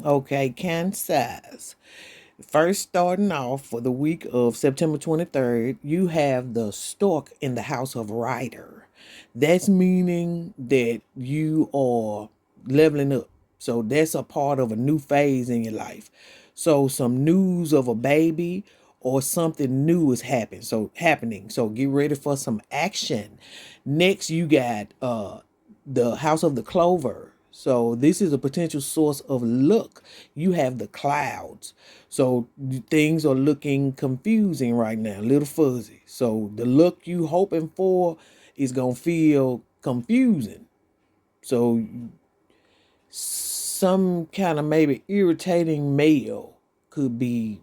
Okay, Kansas. First, starting off for the week of September 23rd, you have the stork in the house of Rider. That's meaning that you are leveling up. So that's a part of a new phase in your life. So some news of a baby or something new is happening. So get ready for some action. Next, you got the house of the clover. So this is a potential source of luck. You have the clouds. So things are looking confusing right now, a little fuzzy. So the look you hoping for is gonna feel confusing. So some kind of maybe irritating mail could be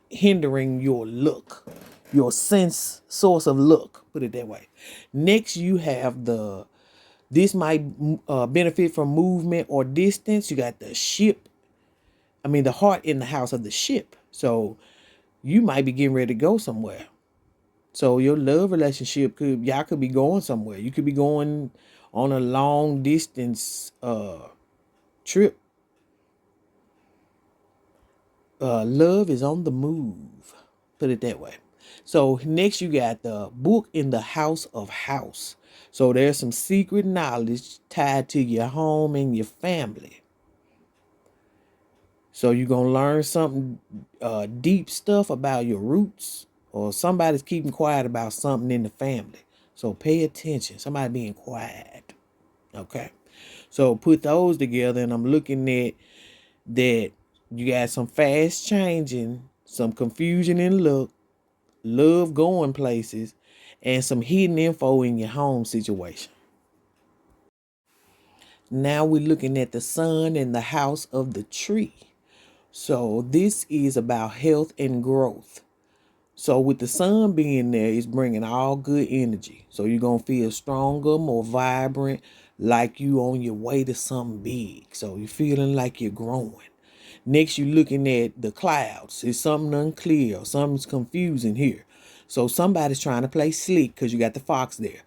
hindering your look, your sense source of look. Put it that way. Next, you have the this might benefit from movement or distance. You got the ship. I mean, the heart in the house of the ship. So you might be getting ready to go somewhere. So your love relationship y'all could be going somewhere. You could be going on a long distance trip. Love is on the move. Put it that way. So next you got the book in the house of house. So there's some secret knowledge tied to your home and your family. So you're gonna learn something deep stuff about your roots, or somebody's keeping quiet about something in the family. So pay attention. Somebody being quiet. Okay. So put those together, and I'm looking at that you got some fast changing, some confusion in look, love going places, and some hidden info in your home situation. Now we're looking at the sun and the house of the tree. So this is about health and growth. So with the sun being there, it's bringing all good energy. So you're gonna feel stronger, more vibrant, like you on your way to something big. So you're feeling like you're growing. Next, you're looking at the clouds. It's something unclear, something's confusing here. So somebody's trying to play slick because you got the fox there,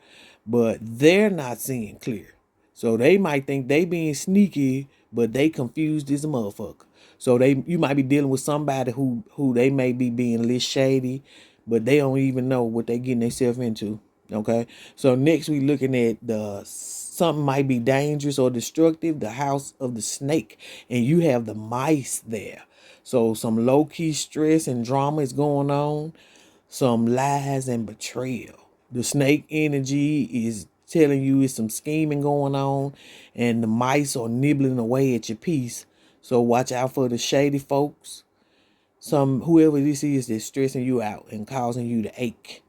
but they're not seeing clear. So they might think they being sneaky, but they confused as a motherfucker. So you might be dealing with somebody who they may be being a little shady, but they don't even know what they getting themselves into. Okay. So next we looking at the something might be dangerous or destructive, the house of the snake, and you have the mice there. So some low key stress and drama is going on, some lies and betrayal. The snake energy is telling you it's some scheming going on, and the mice are nibbling away at your peace. So watch out for the shady folks. Some whoever this is that's stressing you out and causing you to ache.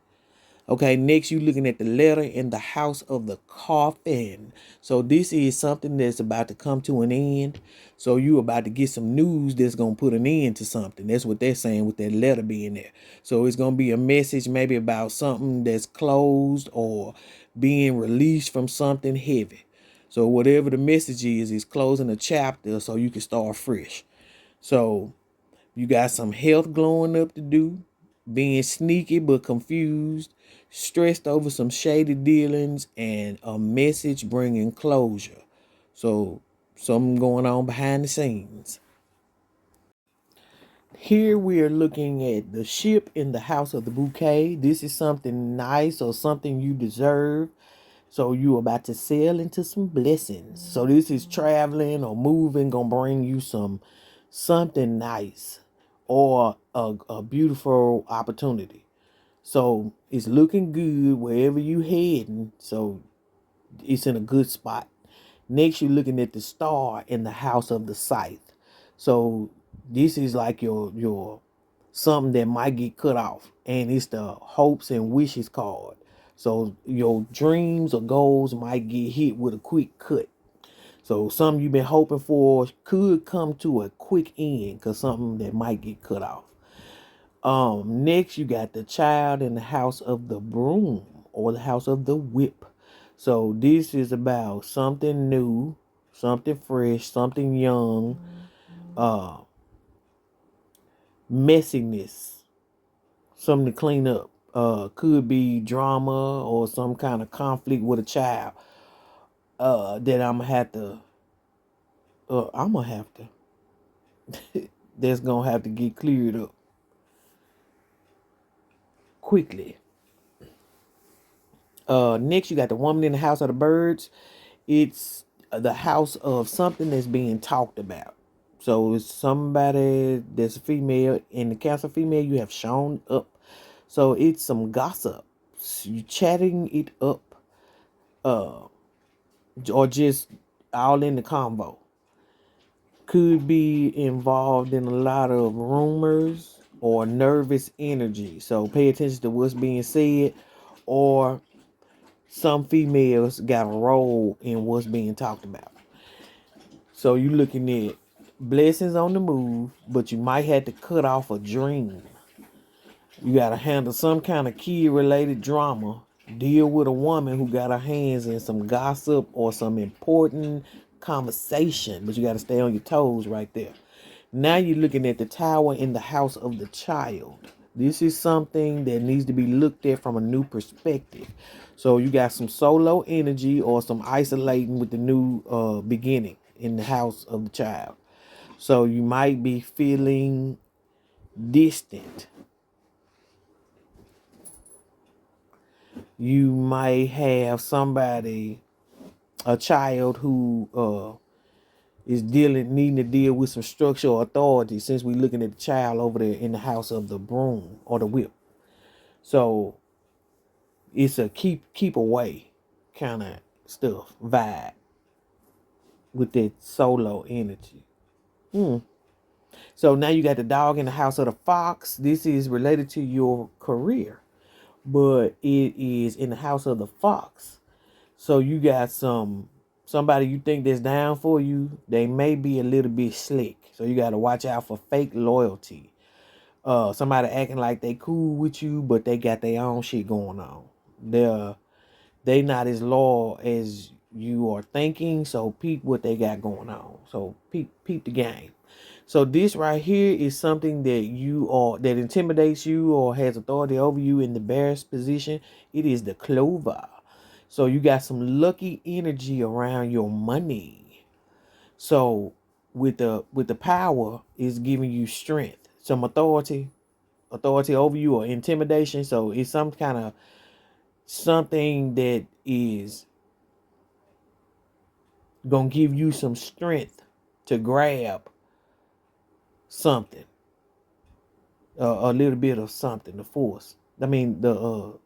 Okay, next you looking at the letter in the house of the coffin. So this is something that's about to come to an end. So you about to get some news that's gonna put an end to something. That's what they're saying with that letter being there. So it's gonna be a message maybe about something that's closed or being released from something heavy. So whatever the message is closing a chapter so you can start fresh. So you got some health glowing up to do, being sneaky but confused, stressed over some shady dealings, and a message bringing closure. So, something going on behind the scenes. Here we are looking at the ship in the house of the bouquet. This is something nice or something you deserve. So you about to sail into some blessings. So this is traveling or moving gonna bring you something nice or a beautiful opportunity. So it's looking good wherever you heading. So it's in a good spot. Next, you're looking at the star in the house of the scythe. So this is like your something that might get cut off, and it's the hopes and wishes card. So your dreams or goals might get hit with a quick cut. So something you've been hoping for could come to a quick end because something that might get cut off. Next you got the child in the house of the broom or the house of the whip. So this is about something new, something fresh, something young, uh, messiness, something to clean up. Could be drama or some kind of conflict with a child. That I'm gonna have to I'm gonna have to. That's gonna have to get cleared up quickly. Next, you got the woman in the house of the birds. It's the house of something that's being talked about. So it's somebody that's a female. In the Cancer female, you have shown up. So it's some gossip. You chatting it up, uh, or just all in the convo. Could be involved in a lot of rumors or nervous energy. So pay attention to what's being said, or some females got a role in what's being talked about. So you looking at blessings on the move, but you might have to cut off a dream. You got to handle some kind of kid related drama. Deal with a woman who got her hands in some gossip or some important conversation, but you got to stay on your toes right there. Now you're looking at the tower in the house of the child. This is something that needs to be looked at from a new perspective. So you got some solo energy or some isolating with the new beginning in the house of the child. So you might be feeling distant. You might have somebody, a child who is needing to deal with some structure or authority, since we're looking at the child over there in the house of the broom or the whip. So it's a keep away kind of stuff vibe with that solo energy. So now you got the dog in the house of the fox. This is related to your career, but it is in the house of the fox. So you got somebody you think that's down for you. They may be a little bit slick. So you got to watch out for fake loyalty. Somebody acting like they cool with you, but they got their own shit going on. They not as loyal as you are thinking. So peep what they got going on. So peep the game. So this right here is something that intimidates you or has authority over you in the bear's position. It is the clover. So you got some lucky energy around your money. So with the power is giving you strength, some authority over you or intimidation. So it's some kind of something that is gonna give you some strength to grab something, a little bit of something, the force. I mean the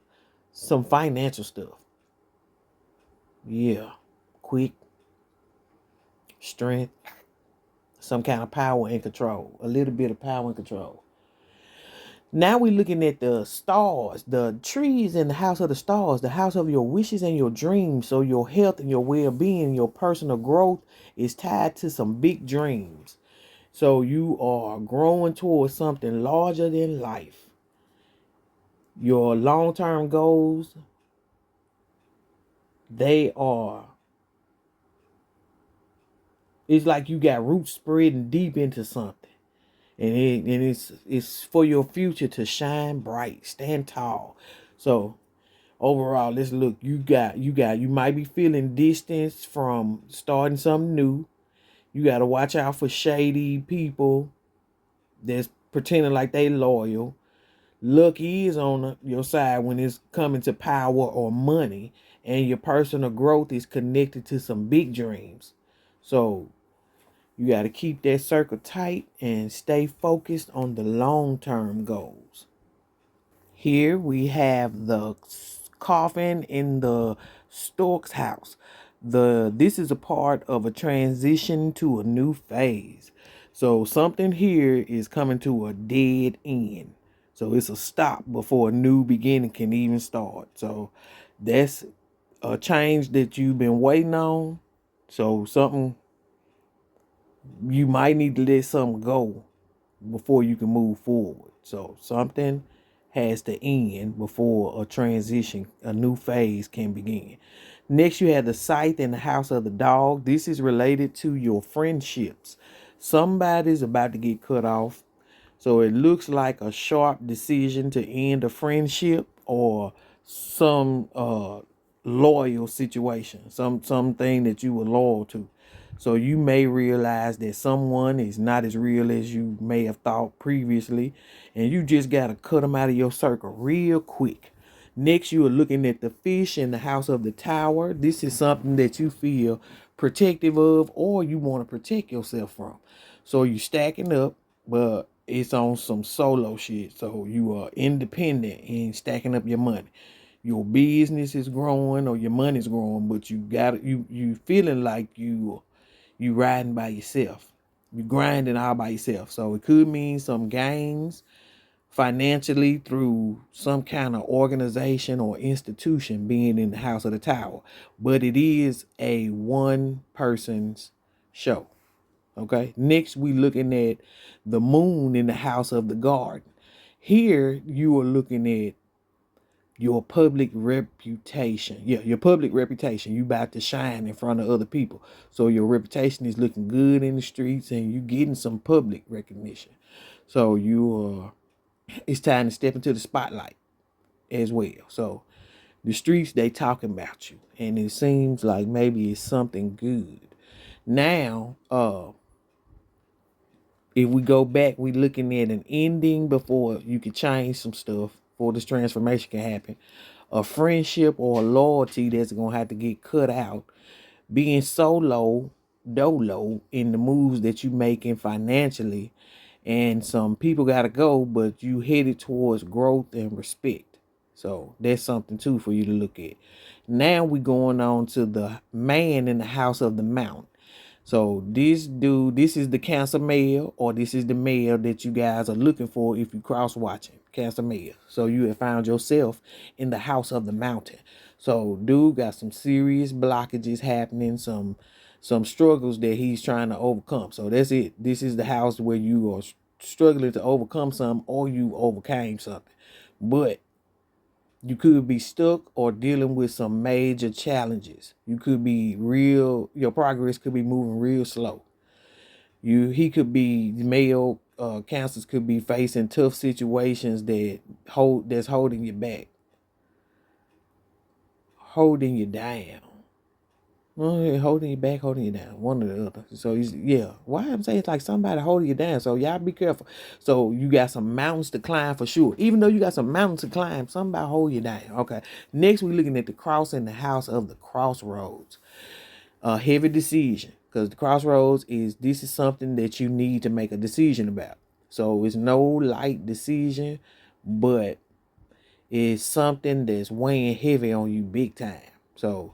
some financial stuff. Yeah, quick strength, some kind of power and control, a little bit of power and control. Now we're looking at the stars, the trees in the house of the stars, the house of your wishes and your dreams. So your health and your well-being, your personal growth is tied to some big dreams. So you are growing towards something larger than life. Your long-term goals, they are, it's like you got roots spreading deep into something. And it's for your future to shine bright, stand tall. So overall, let's look. You might be feeling distance from starting something new. You got to watch out for shady people that's pretending like they loyal. Luck is on your side when it's coming to power or money, and your personal growth is connected to some big dreams. So you got to keep that circle tight and stay focused on the long-term goals. Here we have the coffin in the stork's house. This is a part of a transition to a new phase. So something here is coming to a dead end. So it's a stop before a new beginning can even start. So that's a change that you've been waiting on. So something, you might need to let something go before you can move forward. So something has to end before a transition, a new phase can begin. Next, you have the scythe in the house of the dog. This is related to your friendships. Somebody's about to get cut off. So it looks like a sharp decision to end a friendship or some loyal situation, something that you were loyal to. So you may realize that someone is not as real as you may have thought previously, and you just got to cut them out of your circle real quick. Next, you are looking at the fish in the house of the tower. This is something that you feel protective of or you want to protect yourself from. So you stacking up, but it's on some solo shit. So you are independent and stacking up your money. Your business is growing or your money's growing, but you feeling like you riding by yourself. You grinding all by yourself. So it could mean some gains financially through some kind of organization or institution being in the house of the tower. But it is a one person's show. Okay. Next, we looking at the moon in the house of the garden. Here you are looking at your public reputation. Yeah, your public reputation. You about to shine in front of other people. So your reputation is looking good in the streets and you getting some public recognition. So it's time to step into the spotlight as well. So the streets, they talking about you. And it seems like maybe it's something good. Now, if we go back, we looking at an ending before you can change some stuff, before this transformation can happen. A friendship or a loyalty that's gonna have to get cut out. Being solo, dolo in the moves that you making financially, and some people gotta go, but you headed towards growth and respect. So that's something too for you to look at. Now we going on to the man in the house of the mountain. So this dude, this is the Cancer male, or this is the male that you guys are looking for if you cross watching Cancer male. So you have found yourself in the house of the mountain. So dude got some serious blockages happening, some struggles that he's trying to overcome. So that's it. This is the house where you are struggling to overcome something or you overcame something. But you could be stuck or dealing with some major challenges. You could be your progress could be moving real slow. He could be male cancers could be facing tough situations that's holding you back, holding you down. Holding you back, holding you down, one or the other. So why I'm saying it's like somebody holding you down. So y'all be careful. So you got some mountains to climb for sure. Even though you got some mountains to climb, somebody hold you down. Okay. Next, we're looking at the cross in the house of the crossroads. A heavy decision, because the crossroads this is something that you need to make a decision about. So it's no light decision, but it's something that's weighing heavy on you big time. So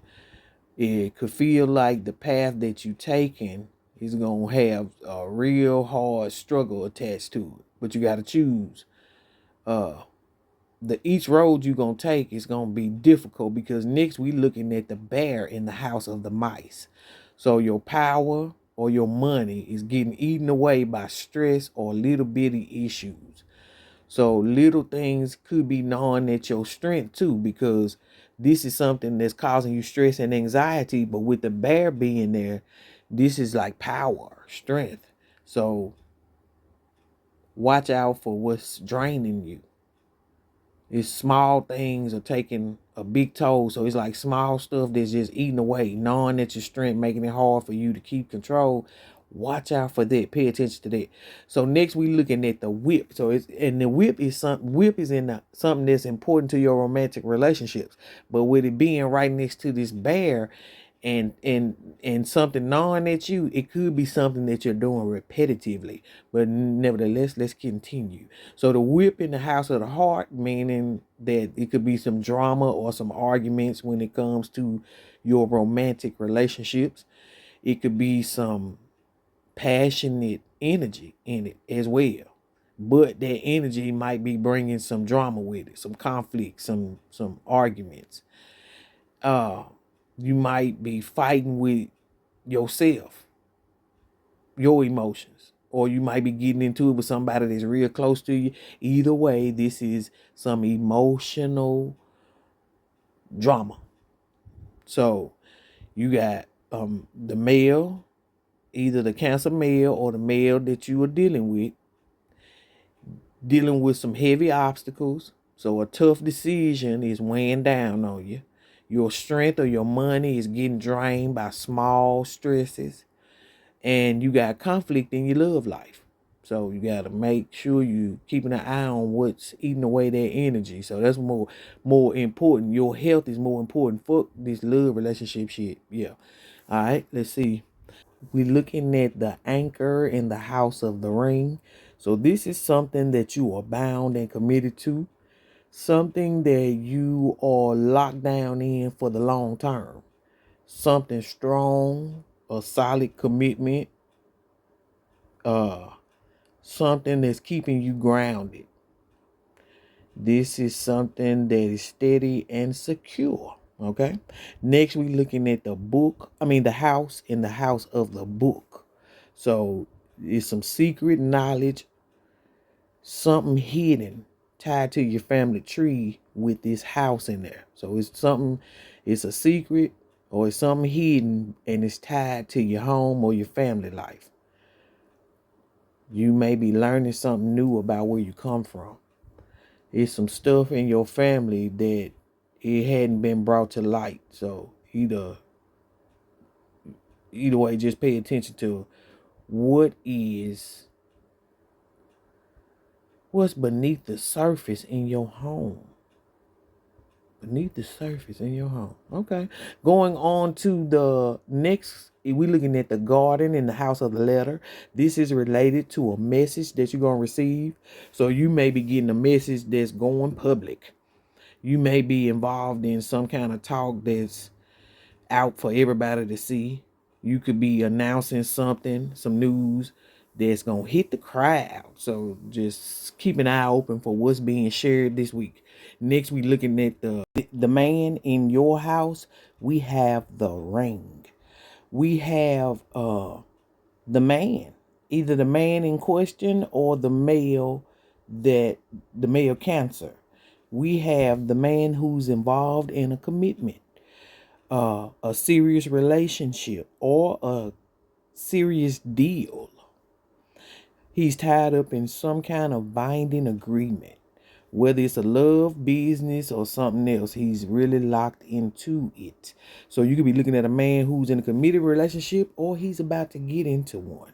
it could feel like the path that you taking is gonna have a real hard struggle attached to it. But you gotta choose. Each road you're gonna take is gonna be difficult, because next we looking at the bear in the house of the mice. So your power or your money is getting eaten away by stress or little bitty issues. So little things could be gnawing at your strength too, because this is something that's causing you stress and anxiety. But with the bear being there, this is like power, strength. So watch out for what's draining you. It's small things are taking a big toll. So it's like small stuff that's just eating away, gnawing at your strength, making it hard for you to keep control. Watch out for that. Pay attention to that. So next we looking at the whip. So the whip is something that's important to your romantic relationships. But with it being right next to this bear, and something gnawing at you, it could be something that you're doing repetitively. But nevertheless, let's continue. So the whip in the house of the heart, meaning that it could be some drama or some arguments when it comes to your romantic relationships. It could be some passionate energy in it as well. But that energy might be bringing some drama with it, some conflict, some arguments. You might be fighting with yourself, your emotions, or you might be getting into it with somebody that's real close to you. Either way, this is some emotional drama. So you got the male, either the Cancer male or the male that you are dealing with some heavy obstacles. So a tough decision is weighing down on you. Your strength or your money is getting drained by small stresses. and you got conflict in your love life. So you got to make sure you keeping an eye on what's eating away that energy. So that's more important. Your health is more important for this love relationship shit. Yeah. All right. Let's see. We're looking at the anchor in the house of the ring. So this is something that you are bound and committed to. Something that you are locked down in for the long term. Something strong, a solid commitment, uh something that's keeping you grounded. This is something that is steady and secure. Okay. Next, we looking at the house in the house of the book. So it's some secret knowledge, something hidden tied to your family tree with this house in there. So it's a secret or it's something hidden and it's tied to your home or your family life. You may be learning something new about where you come from. It's some stuff in your family that it hadn't been brought to light. So either way, just pay attention to what is what's beneath the surface in your home. Beneath the surface in your home. Okay. Going on to the next, we looking at the garden in the house of the letter. This is related to a message that you're gonna receive. So you may be getting a message that's going public. You may be involved in some kind of talk that's out for everybody to see. You could be announcing something, some news that's gonna hit the crowd. So just keep an eye open for what's being shared this week. Next, we looking at the man in your house. We have the ring. We have the man, either the man in question or the male cancer. We have the man who's involved in a commitment, a serious relationship, or a serious deal. He's tied up in some kind of binding agreement, whether it's a love, business, or something else. He's really locked into it. So you could be looking at a man who's in a committed relationship or he's about to get into one.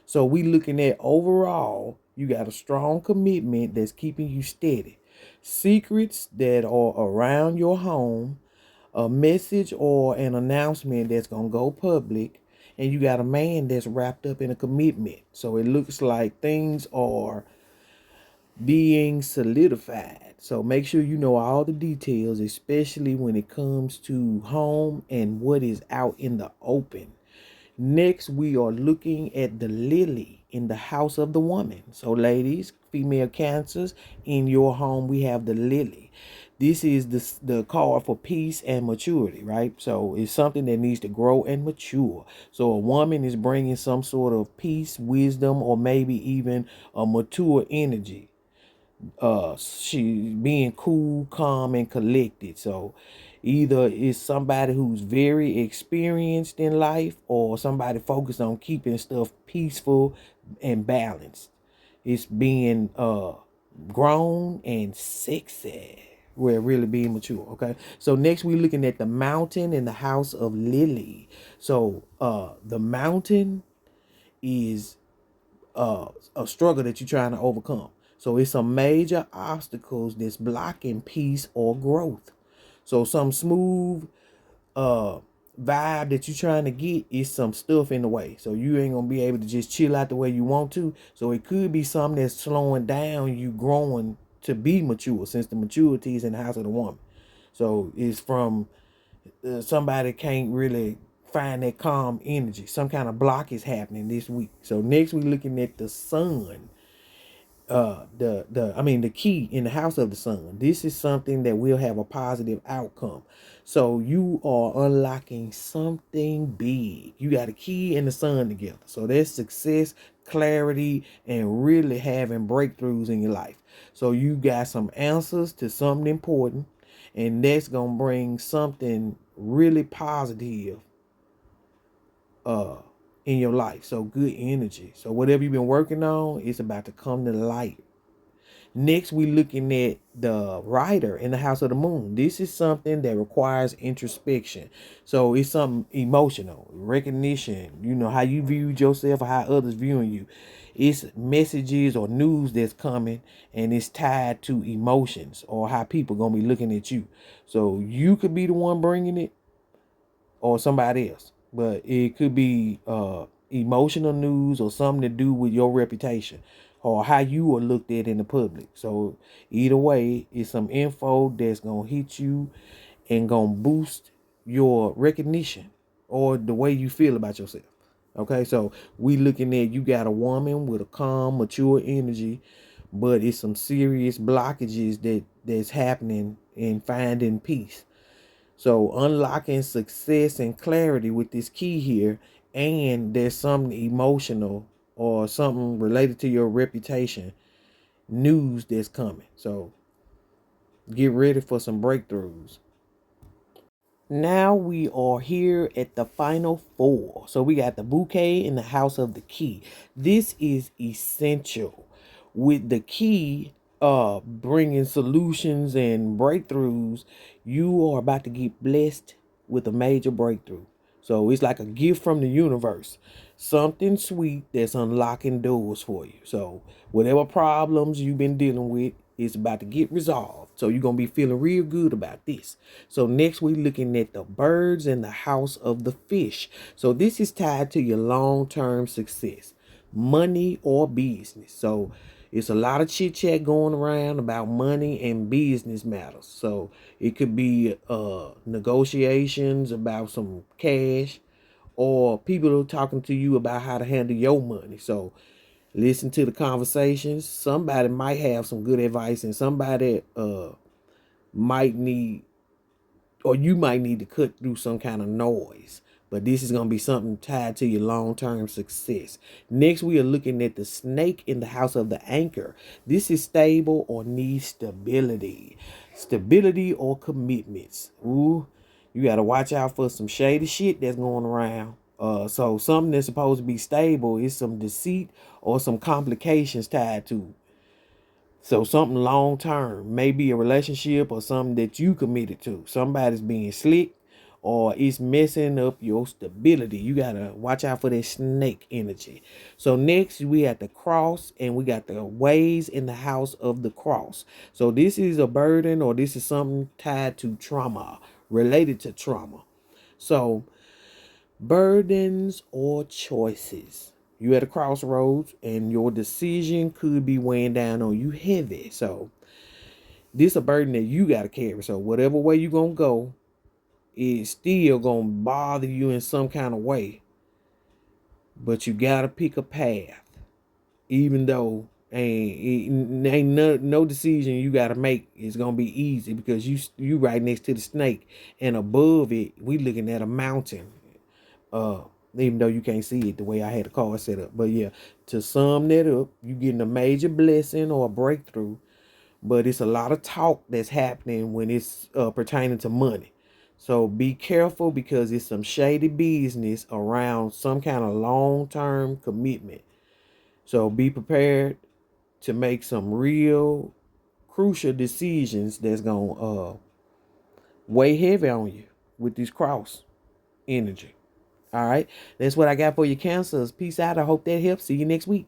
So we looking at overall, you got a strong commitment that's keeping you steady. Secrets that are around your home, a message or an announcement that's going to go public, and you got a man that's wrapped up in a commitment. So it looks like things are being solidified. So make sure you know all the details, especially when it comes to home and what is out in the open. Next, we are looking at the lily in the house of the woman. So, ladies, female cancers, in your home, we have the lily. This is the card for peace and maturity, right? So, it's something that needs to grow and mature. So, a woman is bringing some sort of peace, wisdom, or maybe even a mature energy. She being cool, calm, and collected. So either it's somebody who's very experienced in life or somebody focused on keeping stuff peaceful and balanced. It's being grown and sexy. We're really being mature. Okay. So next we're looking at the mountain in the house of Lily. So the mountain is a struggle that you're trying to overcome. So it's some major obstacles that's blocking peace or growth. So some smooth uh vibe that you're trying to get is some stuff in the way. So you ain't gonna be able to just chill out the way you want to. So it could be something that's slowing down you growing to be mature, since the maturity is in the house of the woman. So it's from somebody can't really find that calm energy. Some kind of block is happening this week. So next we're looking at the sun. The key in the house of the sun. This is something that will have a positive outcome. So you are unlocking something big. You got a key and the sun together. So there's success, clarity, and really having breakthroughs in your life. So you got some answers to something important, and that's gonna bring something really positive uh in your life. So good energy. So whatever you've been working on, it's about to come to light. Next, we looking at the Rider in the House of the Moon. This is something that requires introspection. So it's something emotional, recognition, how you viewed yourself or how others viewing you. It's messages or news that's coming, and it's tied to emotions or how people gonna be looking at you. So you could be the one bringing it or somebody else, but it could be emotional news or something to do with your reputation or how you are looked at in the public. So either way, it's some info that's gonna hit you and gonna boost your recognition or the way you feel about yourself. Okay, so we looking at, you got a woman with a calm, mature energy, but it's some serious blockages that's happening in finding peace. So unlocking success and clarity with this key here, and there's something emotional or something related to your reputation, news that's coming. So get ready for some breakthroughs. Now we are here at the final four. So we got the bouquet in the house of the key. This is essential. With the key bringing solutions and breakthroughs, you are about to get blessed with a major breakthrough. So it's like a gift from the universe. Something sweet that's unlocking doors for you. So whatever problems you've been dealing with, it's about to get resolved. So you're going to be feeling real good about this. So next we're looking at the birds in the house of the fish. So this is tied to your long-term success, money or business. So it's a lot of chit chat going around about money and business matters. So it could be negotiations about some cash, or people are talking to you about how to handle your money. So listen to the conversations. Somebody might have some good advice, and somebody might need, or you might need to cut through some kind of noise. But this is going to be something tied to your long-term success. Next, we are looking at the snake in the house of the anchor. This is stable or needs stability. Stability or commitments. Ooh, you got to watch out for some shady shit that's going around. So something that's supposed to be stable is some deceit or some complications tied to. So something long term, maybe a relationship or something that you committed to. Somebody's being slick or it's messing up your stability. You gotta watch out for that snake energy. So next we have the cross, and we got the ways in the house of the cross. So this is a burden, or this is something tied to trauma, related to trauma. So burdens or choices. You at a crossroads and your decision could be weighing down on you heavy. So this a burden that you got to carry. So whatever way you going to go, it's still going to bother you in some kind of way. But you got to pick a path. Even though ain't no decision you got to make is going to be easy, because you right next to the snake, and above it we looking at a mountain. Uh, Even though you can't see it the way I had the card set up. But yeah, to sum that up, you getting a major blessing or a breakthrough, but it's a lot of talk that's happening when it's pertaining to money. So be careful, because it's some shady business around some kind of long-term commitment. So be prepared to make some real crucial decisions that's gonna weigh heavy on you with this cross energy. All right. That's what I got for you, Cancers. Peace out. I hope that helps. See you next week.